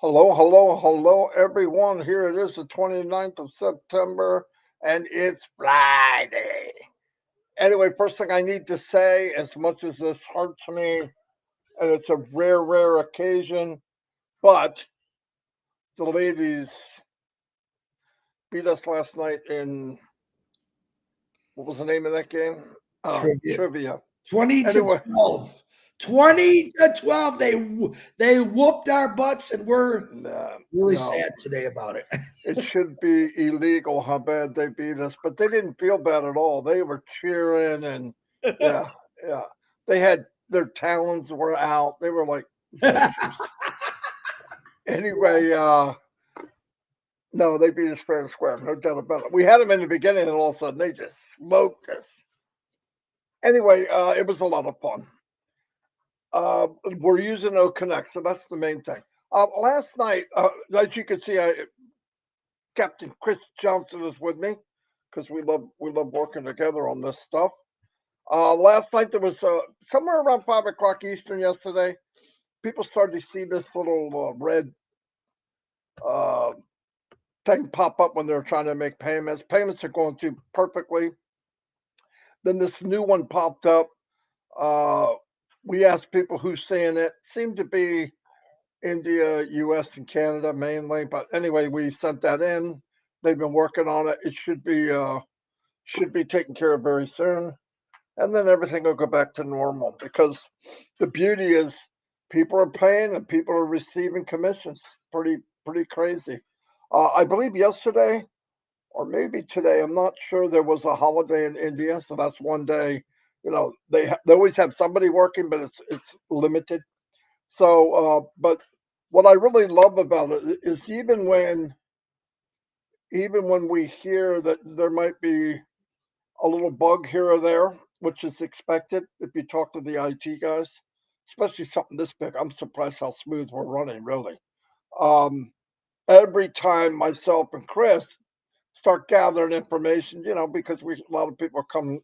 Hello, hello, hello, everyone. Here it is, the 29th of September, and it's Friday. Anyway, first thing I need to say, as much as this hurts me, and it's a rare, rare occasion, but the ladies beat us last night in, what was the name of that game? Trivia. Trivia. 20 to Anyway. 12. 20 to 12. They whooped our butts, and we're really sad today about it. It should be illegal how bad they beat us, but they didn't feel bad at all. They were cheering, and yeah. They had their talons were out. They were like, anyway, no, they beat us fair and square, no doubt about it. We had them in the beginning, and all of a sudden they just smoked us. Anyway, it was a lot of fun. We're using OConnect, so that's the main thing. Last night, as you can see, Captain Chris Johnson is with me because we love working together on this stuff. Last night there was somewhere around 5 o'clock Eastern yesterday. People started to see this little red thing pop up when they're trying to make payments. Payments are going through perfectly. Then this new one popped up. We asked people who's seeing it. Seemed to be India, US, and Canada mainly. But anyway, we sent that in. They've been working on it. It should be taken care of very soon. And then everything will go back to normal, because the beauty is people are paying and people are receiving commissions. Pretty crazy. I believe yesterday or maybe today, I'm not sure, there was a holiday in India, so that's one day. You know, they always have somebody working, but it's limited. So, but what I really love about it is even when we hear that there might be a little bug here or there, which is expected if you talk to the IT guys, especially something this big. I'm surprised how smooth we're running, really. Every time myself and Chris start gathering information, because a lot of people come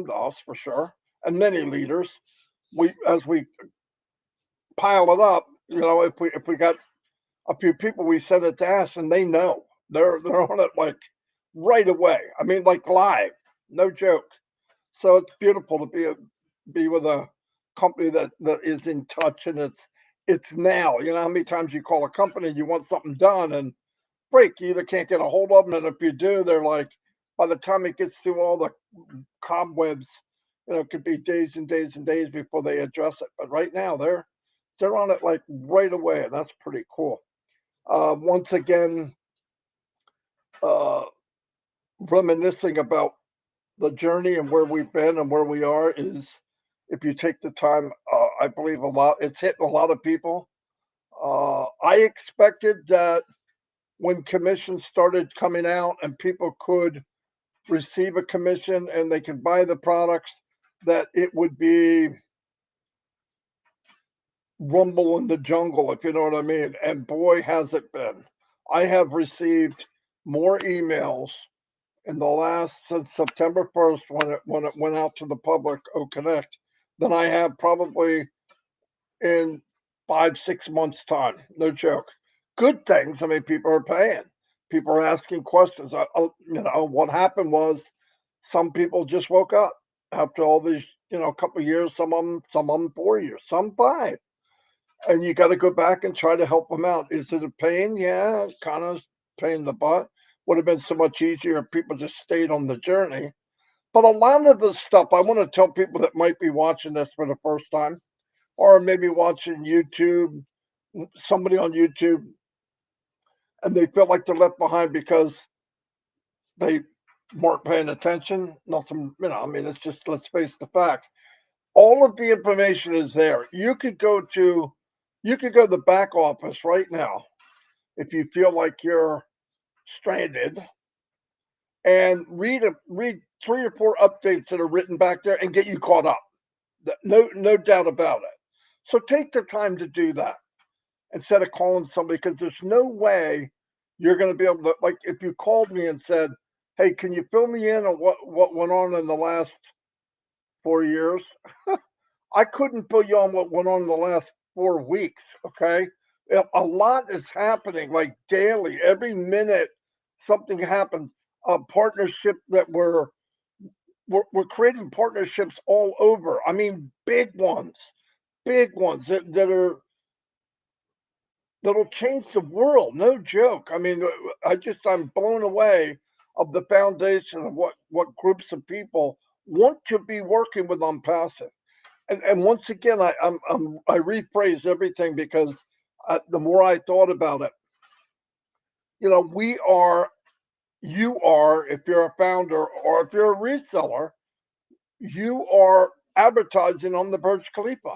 to us for sure, and many leaders, as we pile it up, if we got a few people, we send it to us, and they know they're on it like right away. I mean, like live, no joke. So it's beautiful to be with a company that is in touch, and it's now. You know how many times you call a company, you want something done, and break, you either can't get a hold of them, and if you do, they're like, by the time it gets through all the cobwebs, it could be days and days and days before they address it. But right now, they're on it like right away, and that's pretty cool. Once again, reminiscing about the journey and where we've been and where we are is, if you take the time, I believe it's hitting a lot of people. I expected that when commissions started coming out and people could receive a commission and they could buy the products, that it would be rumble in the jungle, if you know what I mean. And boy, has it been. I have received more emails in the last, since September 1st, when it went out to the public, OConnect, than I have probably in 5-6 months time. No joke. Good things. I mean, people are paying. People are asking questions. What happened was some people just woke up after all these, a couple of years. Some of them 4 years, some 5. And you got to go back and try to help them out. Is it a pain? Yeah, kind of pain in the butt. Would have been so much easier if people just stayed on the journey. But a lot of the stuff, I want to tell people that might be watching this for the first time, or maybe watching YouTube, somebody on YouTube, and they feel like they're left behind because they weren't paying attention. Nothing, I mean, it's just, let's face the fact. All of the information is there. You could go to the back office right now if you feel like you're stranded, and read 3 or 4 updates that are written back there and get you caught up. No doubt about it. So take the time to do that instead of calling somebody, because there's no way you're going to be able to, like, if you called me and said, hey, can you fill me in on what went on in the last 4 years? I couldn't fill you on what went on in the last 4 weeks. Okay. A lot is happening, like daily, every minute something happens. A partnership that we're creating partnerships all over. I mean, big ones that are that'll change the world. No joke. I mean, I'm blown away of the foundation of what groups of people want to be working with ONPASSIVE. And once again, I rephrase everything because the more I thought about it, you are, if you're a founder or if you're a reseller, you are advertising on the Burj Khalifa.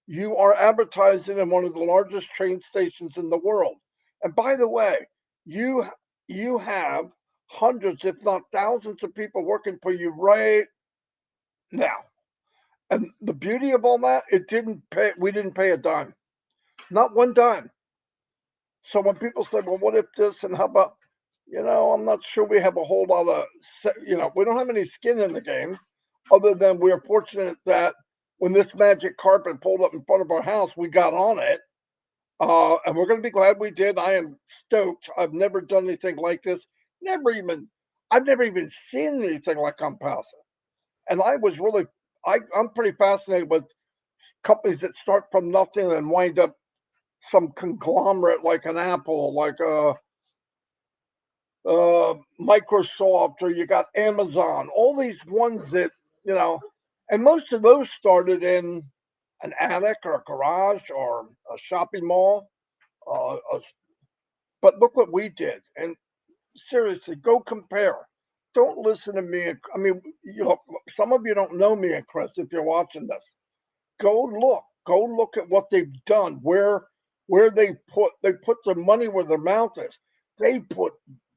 You are advertising in one of the largest train stations in the world. And by the way, you you have hundreds, if not thousands, of people working for you right now. And the beauty of all that, we didn't pay a dime, not one dime. So when people say, well, what if this and how about, I'm not sure we have a whole lot of, we don't have any skin in the game other than we're fortunate that when this magic carpet pulled up in front of our house, we got on it. And we're going to be glad we did. I am stoked. I've never done anything like this. I've never even seen anything like ONPASSIVE. And I'm pretty fascinated with companies that start from nothing and wind up some conglomerate like an Apple, like a Microsoft, or you got Amazon, all these ones that, and most of those started in an attic or a garage or a shopping mall. But look what we did. And seriously, go compare. Don't listen to me. I mean, some of you don't know me and Chris if you're watching this. Go look at what they've done, where they put their money where their mouth is. They put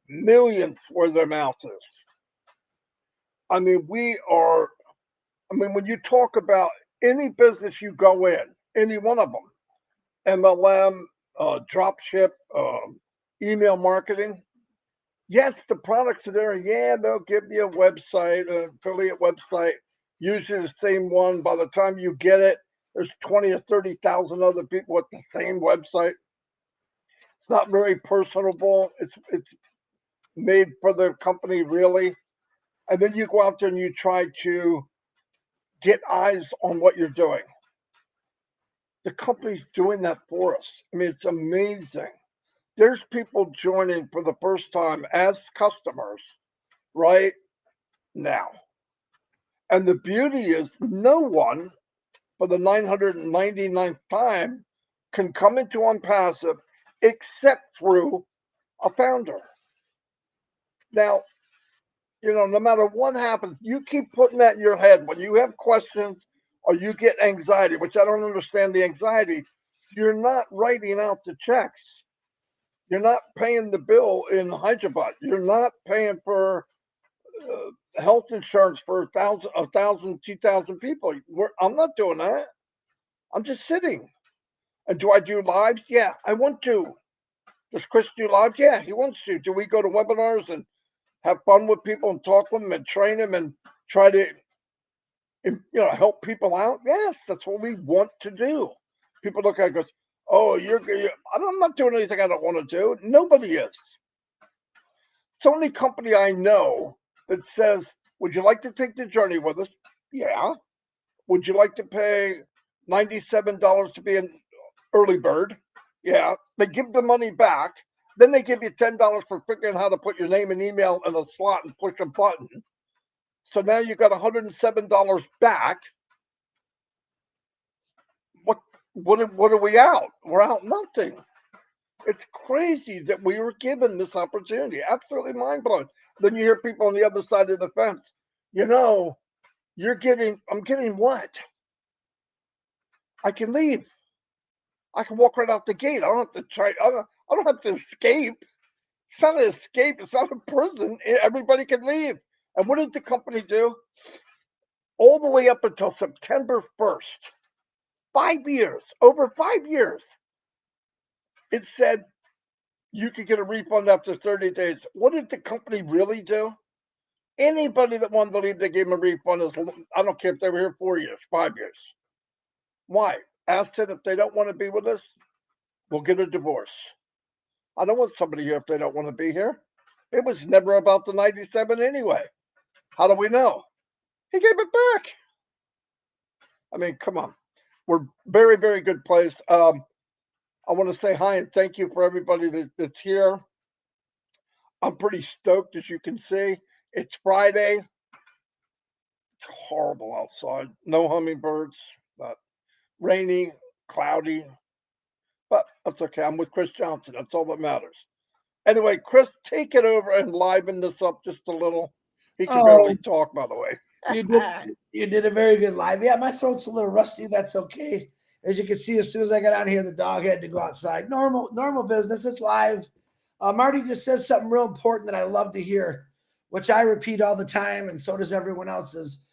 millions where their mouth is. I mean, when you talk about any business you go in, any one of them, MLM, drop ship, email marketing, yes, the products are there. Yeah, they'll give you a website, an affiliate website, usually the same one. By the time you get it, there's 20 or 30,000 other people with the same website. It's not very personable. It's made for the company, really. And then you go out there and you try to get eyes on what you're doing. The company's doing that for us. I mean, it's amazing. There's people joining for the first time as customers right now. And the beauty is no one for the 999th time can come into ONPASSIVE except through a founder. Now, no matter what happens, you keep putting that in your head. When you have questions or you get anxiety, which I don't understand the anxiety, you're not writing out the checks. You're not paying the bill in Hyderabad. You're not paying for health insurance for 1,000, 2,000 people. I'm not doing that. I'm just sitting. And do I do lives? Yeah, I want to. Does Chris do lives? Yeah, he wants to. Do we go to webinars and have fun with people and talk with them and train them and try to, help people out? Yes, that's what we want to do. People look at it and goes, oh, I'm not doing anything I don't want to do. Nobody is. It's the only company I know that says, would you like to take the journey with us? Yeah. Would you like to pay $97 to be an early bird? Yeah. They give the money back. Then they give you $10 for figuring out how to put your name and email in a slot and push a button. So now you got $107 back. What are we out? We're out nothing. It's crazy that we were given this opportunity. Absolutely mind blowing. Then you hear people on the other side of the fence. I'm getting what? I can leave. I can walk right out the gate. I don't have to try. I don't have to escape. It's not an escape. It's not a prison. Everybody can leave. And what did the company do? All the way up until September 1st, 5 years, over 5 years, it said you could get a refund after 30 days. What did the company really do? Anybody that wanted to leave, they gave them a refund. I don't care if they were here 4 years, 5 years. Why? Asked said if they don't want to be with us, we'll get a divorce. I don't want somebody here if they don't want to be here. It was never about the 97 anyway. How do we know? He gave it back. I mean, come on. We're very, very good place. I want to say hi and thank you for everybody that's here. I'm pretty stoked, as you can see. It's Friday. It's horrible outside. No hummingbirds, but rainy, cloudy. But that's okay. I'm with Chris Johnson. That's all that matters. Anyway, Chris, take it over and liven this up just a little. He can barely talk, by the way. You did a very good live. Yeah, my throat's a little rusty. That's okay. As you can see, as soon as I got out here, the dog had to go outside. Normal business. It's live. Marty just said something real important that I love to hear, which I repeat all the time, and so does everyone else, is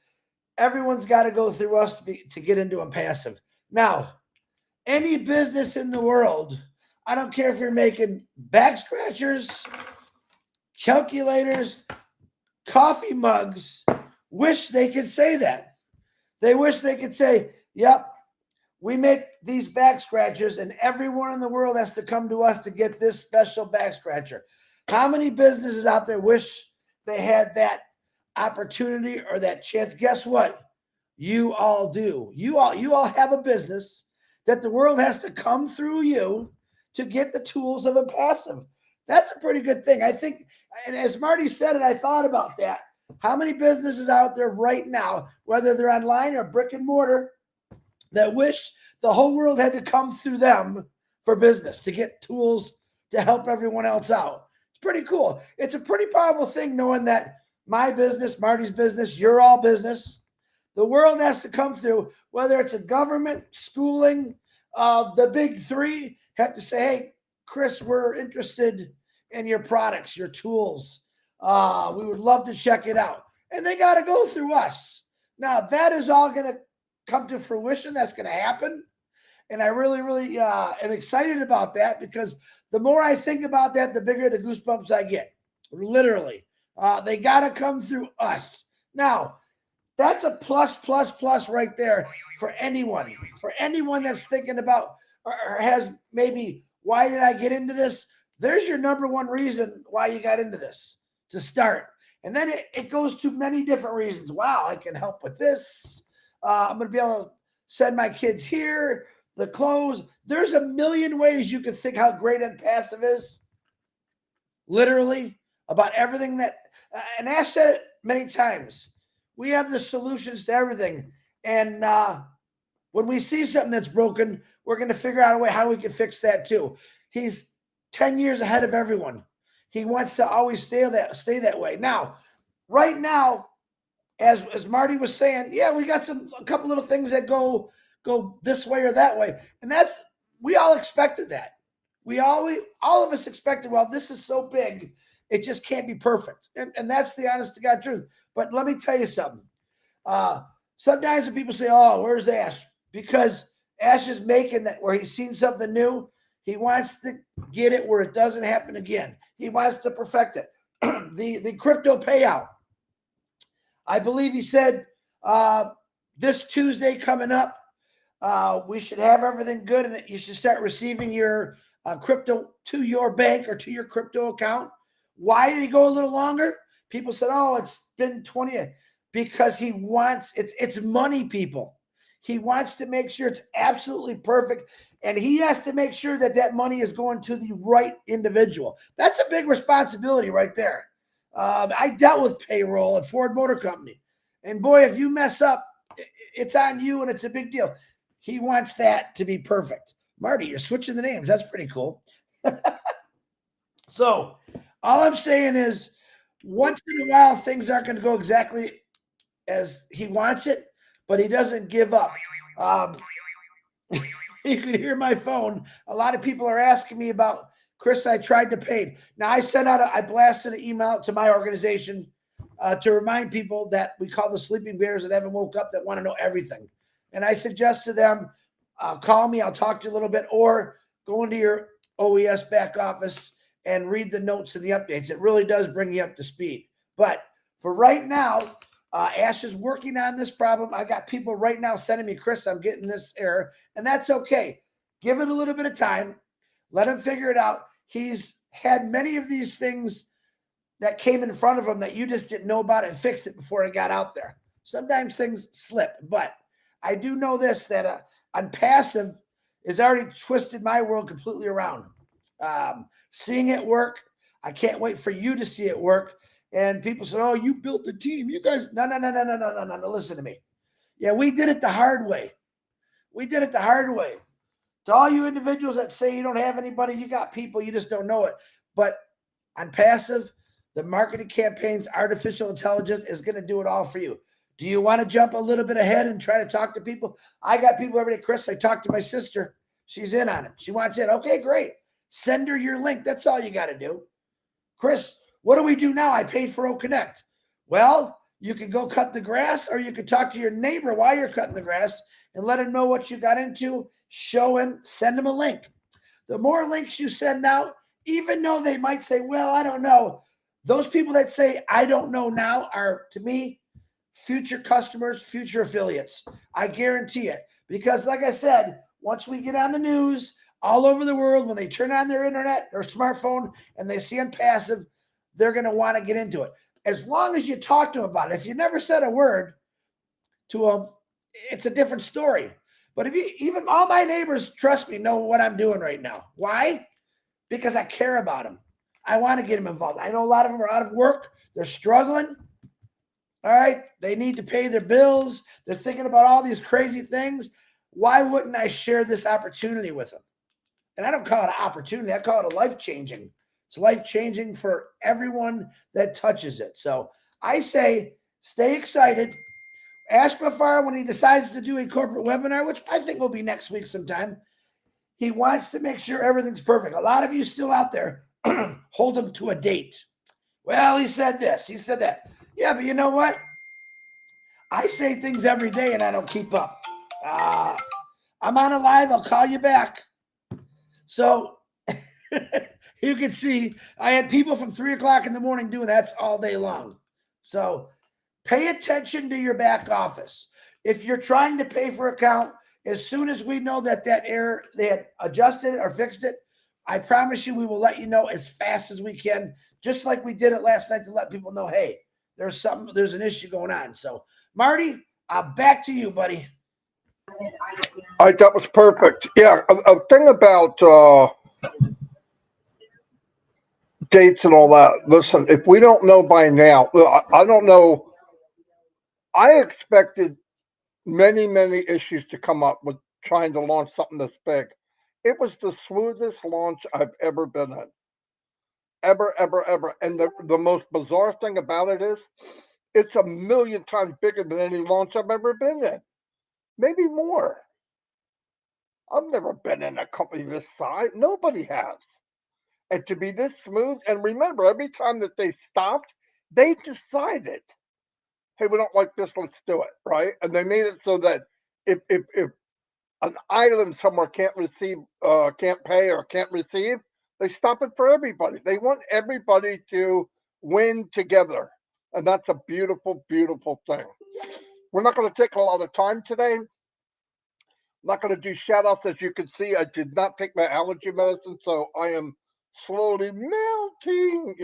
everyone's got to go through us to get into ONPASSIVE. Now, any business in the world, I don't care if you're making back scratchers, calculators, coffee mugs, wish they could say that. They wish they could say, yep, we make these back scratchers and everyone in the world has to come to us to get this special back scratcher. How many businesses out there wish they had that opportunity or that chance? Guess what? You all do. You all have a business that the world has to come through you to get the tools of ONPASSIVE. That's a pretty good thing. I think, and as Marty said it, I thought about that. How many businesses out there right now, whether they're online or brick and mortar, that wish the whole world had to come through them for business to get tools to help everyone else out? It's pretty cool. It's a pretty powerful thing knowing that my business, Marty's business, your all business, the world has to come through, whether it's a government, schooling, the big three have to say, hey, Chris, we're interested in your products, your tools. We would love to check it out. And they got to go through us. Now, that is all going to come to fruition. That's going to happen. And I really, really am excited about that, because the more I think about that, the bigger the goosebumps I get. Literally. They got to come through us. Now, that's a plus right there for anyone that's thinking about or has maybe, why did I get into this? There's your number one reason why you got into this, to start. And then it goes to many different reasons. Wow, I can help with this. I'm going to be able to send my kids here, the clothes. There's a million ways you can think how great ONPASSIVE is. Literally, about everything that, and Ash said it many times, we have the solutions to everything. And when we see something that's broken, we're going to figure out a way how we can fix that too. He's 10 years ahead of everyone. He wants to always stay that way. Now, right now, as Marty was saying, yeah, we got a couple little things that go this way or that way. And we all expected that. All of us expected, well, this is so big, it just can't be perfect. And that's the honest to God truth. But let me tell you something. Sometimes when people say, oh, where's Ash? Because Ash is making that where he's seen something new. He wants to get it where it doesn't happen again. He wants to perfect it. The crypto payout. I believe he said this Tuesday coming up, we should have everything good and you should start receiving your crypto to your bank or to your crypto account. Why did he go a little longer? People said, oh, it's been 20. Because he wants, it's money, people. He wants to make sure it's absolutely perfect. And he has to make sure that that money is going to the right individual. That's a big responsibility right there. I dealt with payroll at Ford Motor Company. And boy, if you mess up, it's on you and it's a big deal. He wants that to be perfect. Marty, you're switching the names. That's pretty cool. So all I'm saying is, once in a while, things aren't going to go exactly as he wants it, but he doesn't give up. You can hear my phone. A lot of people are asking me about Chris, I tried to pay. Now I blasted an email out to my organization to remind people that we call the sleeping bears that haven't woke up that want to know everything. And I suggest to them, call me, I'll talk to you a little bit, or go into your OES back office and read the notes and the updates. It really does bring you up to speed. But for right now, Ash is working on this problem. I got people right now sending me, Chris, I'm getting this error, and that's okay. Give it a little bit of time. Let him figure it out. He's had many of these things that came in front of him that you just didn't know about and fixed it before it got out there. Sometimes things slip, but I do know this, that ONPASSIVE has already twisted my world completely around. Seeing it work, I can't wait for you to see it work. And people said, "Oh, you built the team. You guys, no. Listen to me. Yeah, we did it the hard way. We did it the hard way. To all you individuals that say you don't have anybody, you got people, you just don't know it. But ONPASSIVE, the marketing campaigns, artificial intelligence is going to do it all for you. Do you want to jump a little bit ahead and try to talk to people? I got people every day. Chris, I talked to my sister. She's in on it. She wants in. Okay, great. Send her your link. That's all you got to do. Chris, what do we do now? I paid for OConnect. Well, you can go cut the grass, or you can talk to your neighbor while you're cutting the grass and let him know what you got into. Show him, send him a link. The more links you send out, even though they might say, well, I don't know, those people that say, I don't know now are, to me, future customers, future affiliates. I guarantee it. Because like I said, once we get on the news all over the world, when they turn on their internet or smartphone and they see ONPASSIVE, they're going to want to get into it. As long as you talk to them about it. If you never said a word to them, it's a different story. But if you, even all my neighbors, trust me, know what I'm doing right now. Why? Because I care about them. I want to get them involved. I know a lot of them are out of work. They're struggling. All right. They need to pay their bills. They're thinking about all these crazy things. Why wouldn't I share this opportunity with them? And I don't call it an opportunity. I call it a life-changing. It's life-changing for everyone that touches it. So I say, stay excited. Ash Bafar, when he decides to do a corporate webinar, which I think will be next week sometime, he wants to make sure everything's perfect. A lot of you still out there hold him to a date. Well, he said this, he said that. Yeah, but you know what? I say things every day and I don't keep up. I'm on a live. I'll call you back. So you can see I had people from 3 o'clock in the morning doing that all day long. So pay attention to your back office. If you're trying to pay for account, as soon as we know that error, they had adjusted it or fixed it, I promise you we will let you know as fast as we can, just like we did it last night to let people know, hey, there's an issue going on. So, Marty, back to you, buddy. That was perfect. Yeah, a thing about dates and all that. Listen, if we don't know by now, I don't know. I expected many issues to come up with trying to launch something this big. It was the smoothest launch I've ever been in. Ever. And the most bizarre thing about it is it's a million times bigger than any launch I've ever been in. Maybe more. I've never been in a company this size. Nobody has. And to be this smooth, and remember, every time that they stopped, they decided, hey, we don't like this, let's do it, right? And they made it so that if an island somewhere can't receive, can't pay or can't receive, they stop it for everybody. They want everybody to win together. And that's a beautiful, beautiful thing. We're not going to take a lot of time today. I'm not going to do shout outs. As you can see, I did not take my allergy medicine, so I am slowly melting,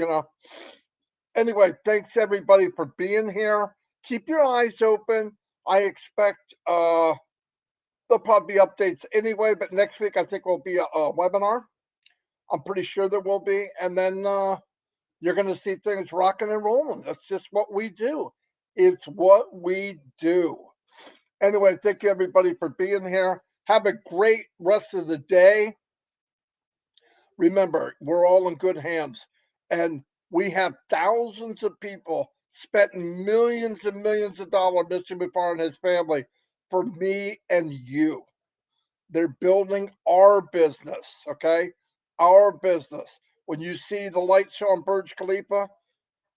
Anyway, thanks everybody for being here. Keep your eyes open. I expect there'll probably be updates anyway, but next week I think will be a webinar. I'm pretty sure there will be. And then you're going to see things rocking and rolling. That's just what we do. It's what we do. Anyway, thank you everybody for being here. Have a great rest of the day. Remember, we're all in good hands. And we have thousands of people spent millions and millions of dollars, Mr. Bufar and his family, for me and you. They're building our business, okay? our business. When you see the light show on Burj Khalifa,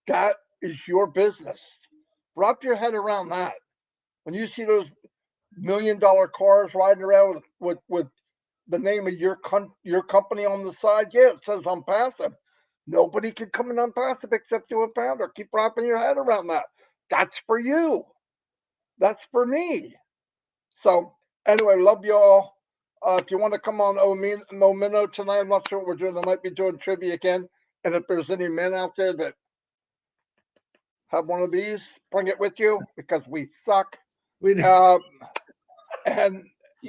that is your business. Wrap your head around that. When you see those $1 million cars riding around with the name of your company on the side, yeah, it says ONPASSIVE. Nobody can come in ONPASSIVE except you, a founder. Keep wrapping your head around that. That's for you. That's for me. So anyway, love y'all. If you want to come on Momino tonight, I'm not sure what we're doing. I might be doing trivia again. And if there's any men out there that have one of these, bring it with you because we suck. We And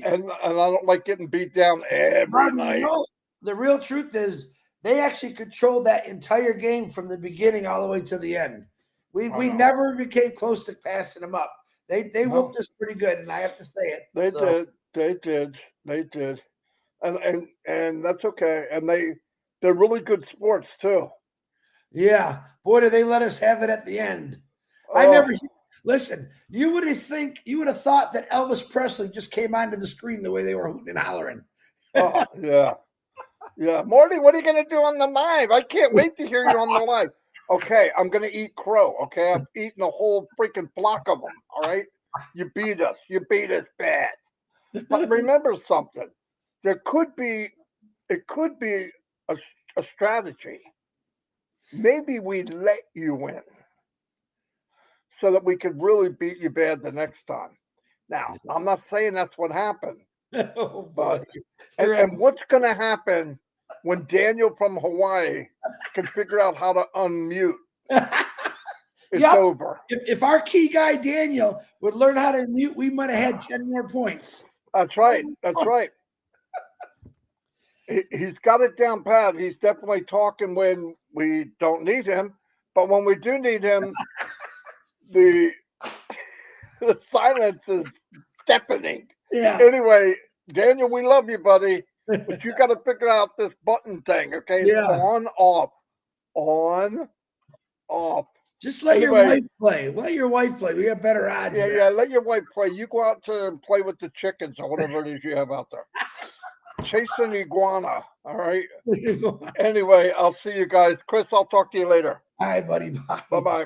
I don't like getting beat down every Marty, night. you know, the real truth is they actually controlled that entire game from the beginning all the way to the end. We never even came close to passing them up. They whooped us pretty good, and I have to say it. They did, and that's okay. And they're really good sports too. Yeah, boy, did they let us have it at the end. I never listen. You would have thought that Elvis Presley just came onto the screen the way they were hooting and hollering. Oh yeah. Marty, what are you gonna do on the live? I can't wait to hear you on the live. Okay, I'm gonna eat crow. Okay, I've eaten a whole freaking block of them. All right, you beat us. You beat us bad. But remember something. It could be a strategy. Maybe we let you win so that we could really beat you bad the next time. Now, I'm not saying that's what happened, Oh but boy. and what's going to happen when Daniel from Hawaii can figure out how to unmute? It's over. If our key guy Daniel would learn how to mute, we might have had 10 more points. That's right. That's right. He's got it down pat. He's definitely talking when we don't need him, but when we do need him, the silence is deafening. Yeah. Anyway, Daniel, we love you, buddy, but you got to figure out this button thing, okay? It's on, off. Just let your wife play. Let your wife play. We have better odds. Yeah. Let your wife play. You go out to and play with the chickens or whatever it is you have out there. Chase an iguana. All right. Anyway, I'll see you guys. Chris, I'll talk to you later. All right, buddy. Bye. Bye-bye.